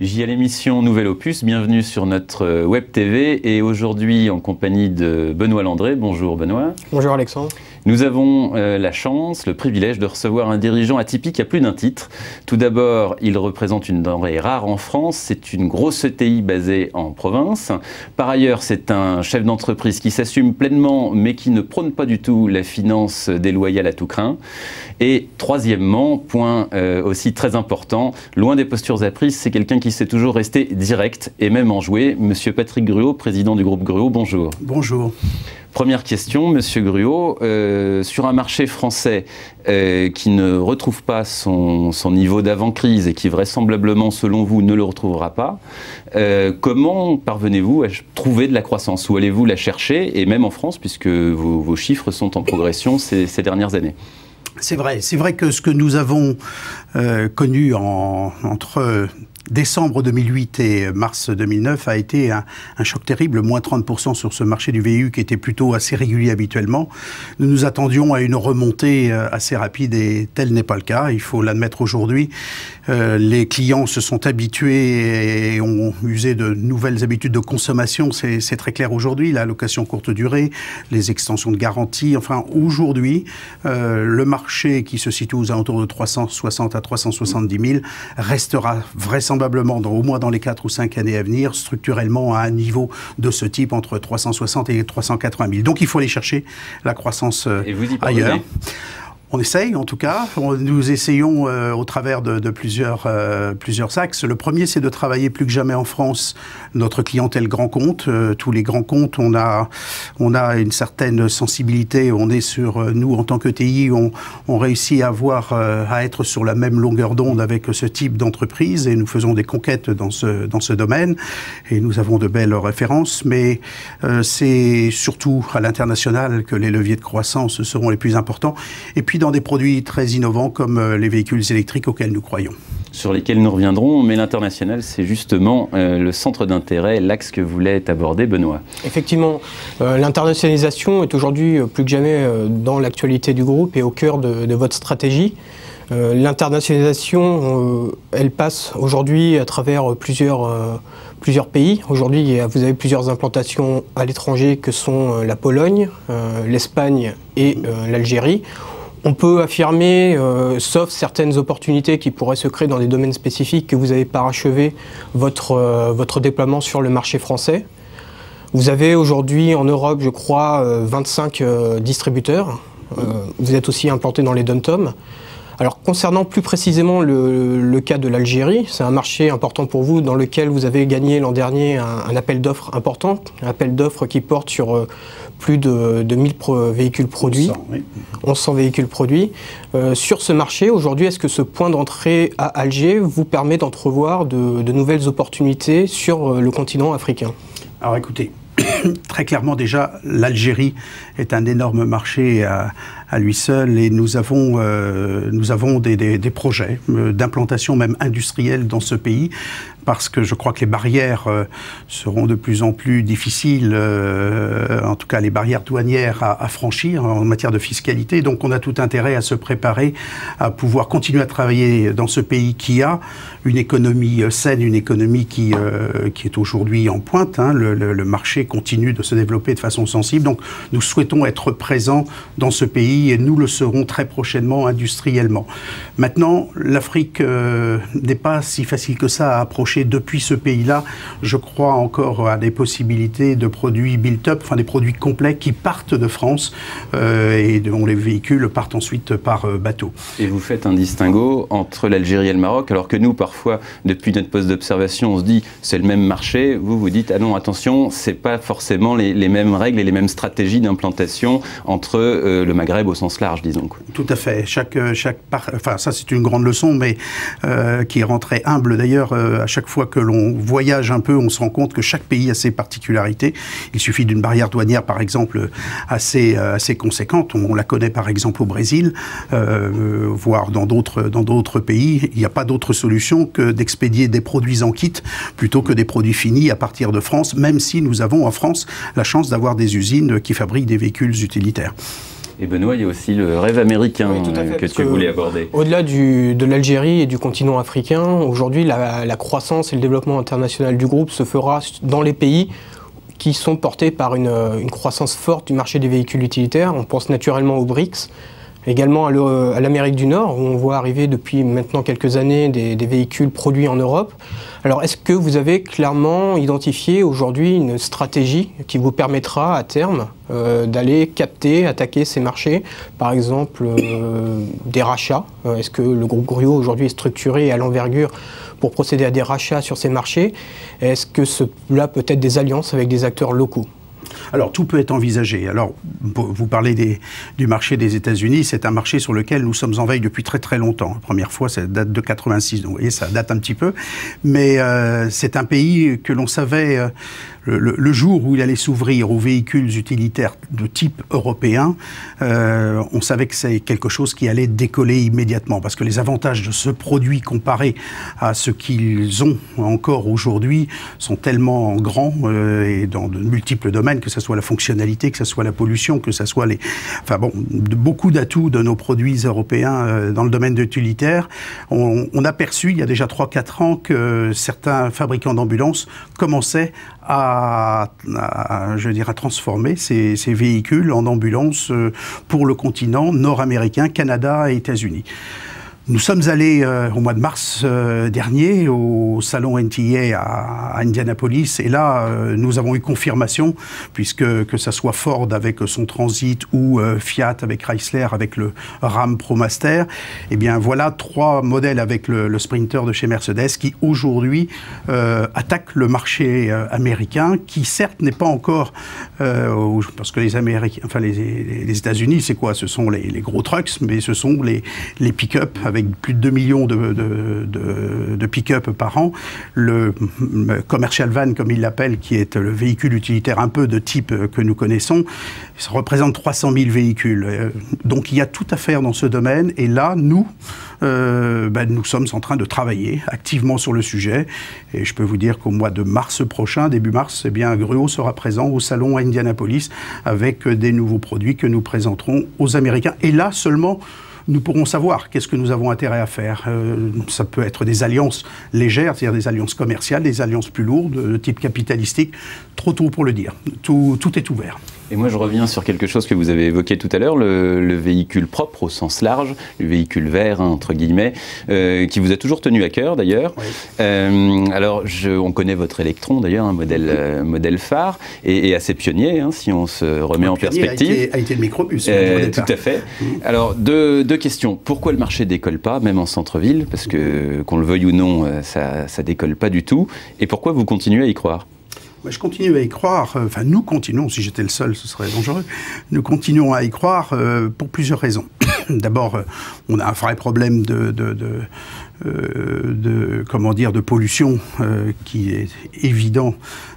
J'y ai l'émission Nouvel Opus, bienvenue sur notre Web TV et aujourd'hui en compagnie de Benoît Landré. Bonjour Benoît. Bonjour Alexandre. Nous avons la chance, le privilège de recevoir un dirigeant atypique à plus d'un titre. Tout d'abord, il représente une denrée rare en France, c'est une grosse ETI basée en province. Par ailleurs, c'est un chef d'entreprise qui s'assume pleinement mais qui ne prône pas du tout la finance déloyale à tout crin. Et troisièmement, point aussi très important, loin des postures apprises, c'est quelqu'un qui sait toujours rester direct et même enjoué. Monsieur Patrick Gruaud, président du groupe Gruaud, bonjour. Bonjour. Première question, Monsieur Gruaud, sur un marché français qui ne retrouve pas son niveau d'avant-crise et qui vraisemblablement, selon vous, ne le retrouvera pas, comment parvenez-vous à trouver de la croissance? Où allez-vous la chercher? Et même en France, puisque vos chiffres sont en progression ces dernières années. C'est vrai que ce que nous avons connu entre décembre 2008 et mars 2009 a été un choc terrible, moins 30% sur ce marché du VU qui était plutôt assez régulier habituellement. Nous nous attendions à une remontée assez rapide et tel n'est pas le cas, il faut l'admettre aujourd'hui. Les clients se sont habitués et ont usé de nouvelles habitudes de consommation, c'est très clair aujourd'hui, la location courte durée, les extensions de garantie, enfin aujourd'hui, le marché qui se situe aux alentours de 360 à 370 000 restera vraisemblablement au moins dans les 4 ou 5 années à venir, structurellement à un niveau de ce type entre 360 et 380 000. Donc il faut aller chercher la croissance ailleurs. On essaye, en tout cas. Nous essayons au travers de plusieurs axes. Le premier, c'est de travailler plus que jamais en France notre clientèle grand compte. Tous les grands comptes, on a une certaine sensibilité. On est sur, nous, en tant qu'ETI, on réussit à être sur la même longueur d'onde avec ce type d'entreprise et nous faisons des conquêtes dans ce domaine et nous avons de belles références. Mais c'est surtout à l'international que les leviers de croissance seront les plus importants. Et puis, dans des produits très innovants comme les véhicules électriques auxquels nous croyons. Sur lesquels nous reviendrons, mais l'international, c'est justement le centre d'intérêt, l'axe que voulait aborder Benoît. Effectivement, l'internationalisation est aujourd'hui plus que jamais dans l'actualité du groupe et au cœur de votre stratégie. L'internationalisation, elle passe aujourd'hui à travers plusieurs pays. Aujourd'hui, vous avez plusieurs implantations à l'étranger que sont la Pologne, l'Espagne et l'Algérie. On peut affirmer, sauf certaines opportunités qui pourraient se créer dans des domaines spécifiques, que vous avez parachevé votre déploiement sur le marché français. Vous avez aujourd'hui en Europe, je crois, 25 distributeurs. Vous êtes aussi implanté dans les dom-toms. Alors concernant plus précisément le cas de l'Algérie, c'est un marché important pour vous dans lequel vous avez gagné l'an dernier un appel d'offres important, un appel d'offres qui porte sur plus de 1000 véhicules produits, 1100 véhicules produits. Sur ce marché, aujourd'hui, est-ce que ce point d'entrée à Alger vous permet d'entrevoir de nouvelles opportunités sur le continent africain? Alors écoutez, très clairement déjà, l'Algérie est un énorme marché à lui seul et nous avons des projets d'implantation même industrielle dans ce pays parce que je crois que les barrières seront de plus en plus difficiles, en tout cas les barrières douanières à franchir en matière de fiscalité. Donc on a tout intérêt à se préparer à pouvoir continuer à travailler dans ce pays qui a une économie saine, une économie qui est aujourd'hui en pointe. Hein. Le marché continue de se développer de façon sensible. Donc nous souhaitons être présents dans ce pays et nous le serons très prochainement industriellement. Maintenant, l'Afrique n'est pas si facile que ça à approcher depuis ce pays-là. Je crois encore à des possibilités de produits built-up, enfin des produits complets qui partent de France et dont les véhicules partent ensuite par bateau. Et vous faites un distinguo entre l'Algérie et le Maroc, alors que nous, parfois, depuis notre poste d'observation, on se dit c'est le même marché. Vous dites ah non, attention, c'est pas forcément les mêmes règles et les mêmes stratégies d'implantation entre le Maghreb au sens large, disons. Tout à fait. Enfin, ça c'est une grande leçon, mais qui rend très humble d'ailleurs. À chaque fois que l'on voyage un peu, on se rend compte que chaque pays a ses particularités. Il suffit d'une barrière douanière, par exemple, assez conséquente. On la connaît par exemple au Brésil, voire dans d'autres pays. Il n'y a pas d'autre solution que d'expédier des produits en kit plutôt que des produits finis à partir de France, même si nous avons en France la chance d'avoir des usines qui fabriquent des véhicules utilitaires. Et Benoît, il y a aussi le rêve américain que tu voulais aborder. Au-delà de l'Algérie et du continent africain, aujourd'hui, la croissance et le développement international du groupe se fera dans les pays qui sont portés par une croissance forte du marché des véhicules utilitaires. On pense naturellement aux BRICS, également à l'Amérique du Nord, où on voit arriver depuis maintenant quelques années des véhicules produits en Europe. Alors, est-ce que vous avez clairement identifié aujourd'hui une stratégie qui vous permettra à terme d'aller capter, attaquer ces marchés, par exemple des rachats? Est-ce que le groupe Gruo aujourd'hui est structuré et à l'envergure pour procéder à des rachats sur ces marchés? Est-ce que cela peut être des alliances avec des acteurs locaux? Alors, tout peut être envisagé. Alors, vous parlez du marché des États-Unis. C'est un marché sur lequel nous sommes en veille depuis très très longtemps. La première fois, ça date de 86. Donc, vous voyez, ça date un petit peu. Mais c'est un pays que l'on savait... Le jour où il allait s'ouvrir aux véhicules utilitaires de type européen, on savait que c'est quelque chose qui allait décoller immédiatement, parce que les avantages de ce produit comparé à ce qu'ils ont encore aujourd'hui sont tellement grands et dans de multiples domaines, que ce soit la fonctionnalité, que ce soit la pollution, que ce soit beaucoup d'atouts de nos produits européens dans le domaine de l'utilitaire. On a perçu, il y a déjà 3-4 ans, que certains fabricants d'ambulances commençaient à transformer ces véhicules en ambulances pour le continent nord-américain, Canada et États-Unis. Nous sommes allés au mois de mars dernier au salon NTA à Indianapolis, et là nous avons eu confirmation, puisque que ça soit Ford avec son Transit ou Fiat avec Chrysler avec le Ram ProMaster, eh bien voilà 3 modèles avec le Sprinter de chez Mercedes qui aujourd'hui attaquent le marché américain, qui certes n'est pas encore parce que les Américains, enfin les États-Unis, c'est quoi? Ce sont les gros trucks, mais ce sont les pick-up avec plus de 2 millions de pick-up par an. Le commercial van, comme il l'appelle, qui est le véhicule utilitaire un peu de type que nous connaissons, ça représente 300 000 véhicules. Donc il y a tout à faire dans ce domaine. Et là, nous sommes en train de travailler activement sur le sujet. Et je peux vous dire qu'au mois de mars prochain, début mars, eh bien, Gruo sera présent au salon à Indianapolis avec des nouveaux produits que nous présenterons aux Américains. Et là seulement, nous pourrons savoir qu'est-ce que nous avons intérêt à faire. Ça peut être des alliances légères, c'est-à-dire des alliances commerciales, des alliances plus lourdes, de type capitalistique. Trop tôt pour le dire. Tout est ouvert. Et moi, je reviens sur quelque chose que vous avez évoqué tout à l'heure, le véhicule propre au sens large, le véhicule vert, entre guillemets, qui vous a toujours tenu à cœur, d'ailleurs. Oui. Alors, on connaît votre Electron, d'ailleurs, un modèle phare, et assez pionnier, hein, si on se remet en perspective. A été le microbus. Tout à fait. Alors, deux questions. Pourquoi le marché décolle pas, même en centre-ville? Parce que, qu'on le veuille ou non, ça décolle pas du tout. Et pourquoi vous continuez à y croire? Je continue à y croire, enfin nous continuons, si j'étais le seul ce serait dangereux, nous continuons à y croire pour plusieurs raisons. D'abord, on a un vrai problème de pollution qui est évident,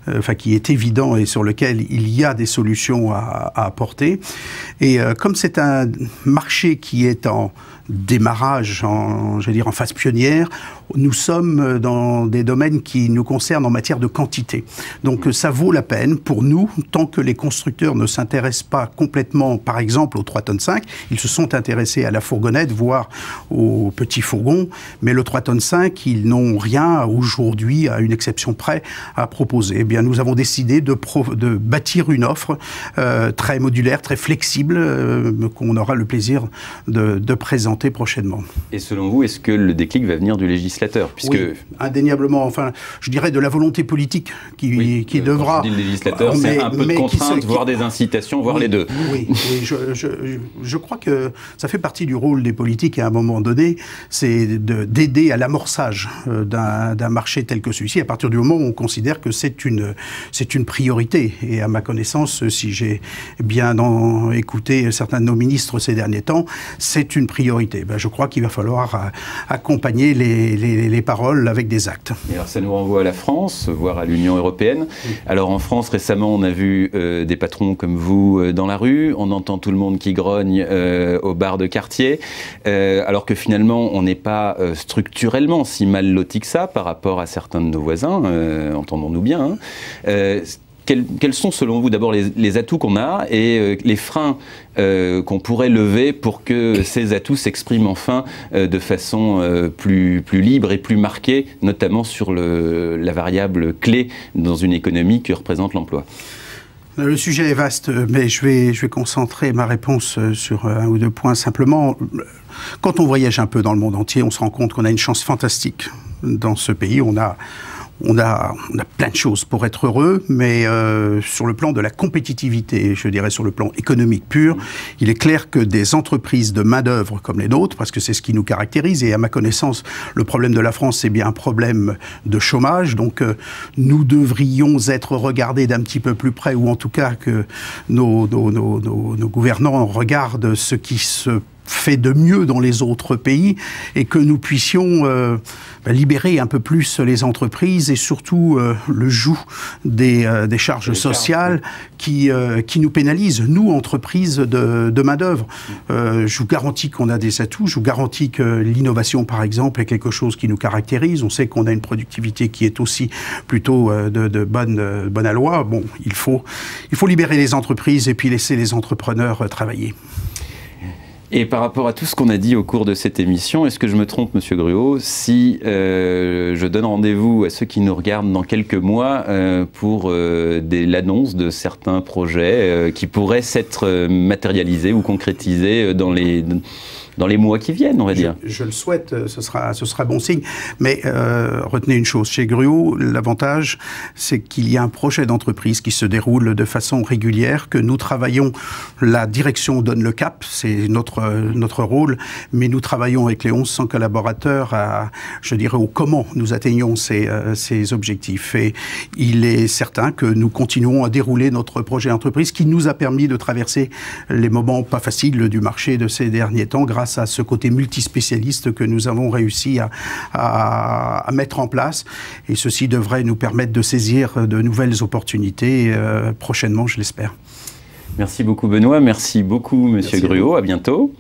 et sur lequel il y a des solutions à apporter. Et comme c'est un marché qui est en démarrage, en phase pionnière, nous sommes dans des domaines qui nous concernent en matière de quantité. Donc ça vaut la peine pour nous, tant que les constructeurs ne s'intéressent pas complètement, par exemple, aux 3,5 tonnes, ils se sont intéressés à la fourgonnette, voire aux petits fourgons, mais le 3,5 tonnes, ils n'ont rien aujourd'hui, à une exception près, à proposer. Eh bien, nous avons décidé de bâtir une offre très modulaire, très flexible, qu'on aura le plaisir de présenter prochainement. Et selon vous, est-ce que le déclic va venir du législateur? Puisque... Oui, indéniablement, enfin, je dirais de la volonté politique qui devra... Quand je dis le législateur, c'est un peu de contrainte, voire des incitations, voire les deux. Oui, je crois que ça fait partie du rôle des politiques à un moment donné, c'est d'aider à l'amorçage d'un marché tel que celui-ci, à partir du moment où on considère que c'est une priorité. Et à ma connaissance, si j'ai bien écouté certains de nos ministres ces derniers temps, c'est une priorité. Je crois qu'il va falloir accompagner les paroles avec des actes. Et alors ça nous renvoie à la France, voire à l'Union européenne. Oui. Alors en France, récemment, on a vu des patrons comme vous dans la rue, on entend tout le monde qui grogne au bar de quartier, alors que finalement, on n'est pas structurellement si mal loti que ça par rapport à certains de nos voisins, entendons-nous bien. Hein. quels sont selon vous d'abord les atouts qu'on a et les freins qu'on pourrait lever pour que ces atouts s'expriment enfin de façon plus libre et plus marquée, notamment sur la variable clé dans une économie que représente l'emploi? Le sujet est vaste, mais je vais concentrer ma réponse sur un ou deux points. Simplement, quand on voyage un peu dans le monde entier, on se rend compte qu'on a une chance fantastique dans ce pays. On a plein de choses pour être heureux, mais sur le plan de la compétitivité, je dirais sur le plan économique pur, il est clair que des entreprises de main-d'œuvre comme les nôtres, parce que c'est ce qui nous caractérise, et à ma connaissance, le problème de la France, c'est bien un problème de chômage, donc nous devrions être regardés d'un petit peu plus près, ou en tout cas que nos gouvernants regardent ce qui se fait de mieux dans les autres pays et que nous puissions libérer un peu plus les entreprises et surtout le joug des charges sociales qui nous pénalisent, nous, entreprises de main-d'œuvre. Je vous garantis qu'on a des atouts, je vous garantis que l'innovation, par exemple, est quelque chose qui nous caractérise. On sait qu'on a une productivité qui est aussi plutôt de bonne aloi. Bon, il faut libérer les entreprises et puis laisser les entrepreneurs travailler. Et par rapport à tout ce qu'on a dit au cours de cette émission, est-ce que je me trompe, Monsieur Gruau, si je donne rendez-vous à ceux qui nous regardent dans quelques mois pour l'annonce de certains projets qui pourraient s'être matérialisés ou concrétisés dans les mois qui viennent, on va dire? Je le souhaite, ce sera bon signe. Mais retenez une chose, chez Gruau, l'avantage, c'est qu'il y a un projet d'entreprise qui se déroule de façon régulière, que nous travaillons, la direction donne le cap, c'est notre rôle, mais nous travaillons avec les 1100 collaborateurs je dirais, au comment nous atteignons ces objectifs. Et il est certain que nous continuons à dérouler notre projet d'entreprise qui nous a permis de traverser les moments pas faciles du marché de ces derniers temps grâce à ce côté multispécialiste que nous avons réussi à mettre en place. Et ceci devrait nous permettre de saisir de nouvelles opportunités prochainement, je l'espère. Merci beaucoup Benoît, merci beaucoup Monsieur Gruau, à bientôt.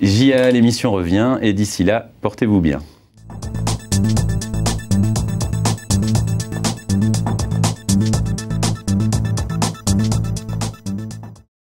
JA, l'émission revient et d'ici là, portez-vous bien.